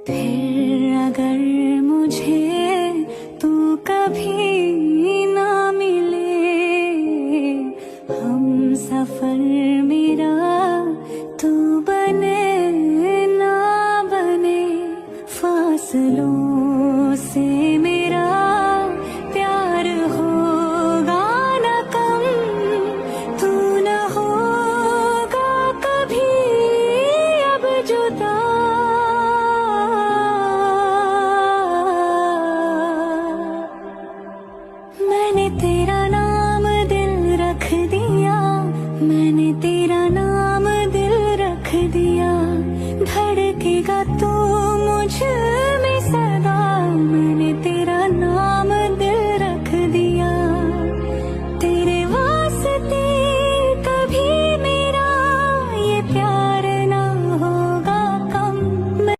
फिर अगर मुझे तू कभी ना मिले, हम सफर मेरा तू बने ना बने, फासलों से मेरा प्यार होगा न कम, तू न होगा कभी अब जुदा। मैंने तेरा नाम दिल रख दिया, मैंने तेरा नाम दिल रख दिया, धड़केगा तू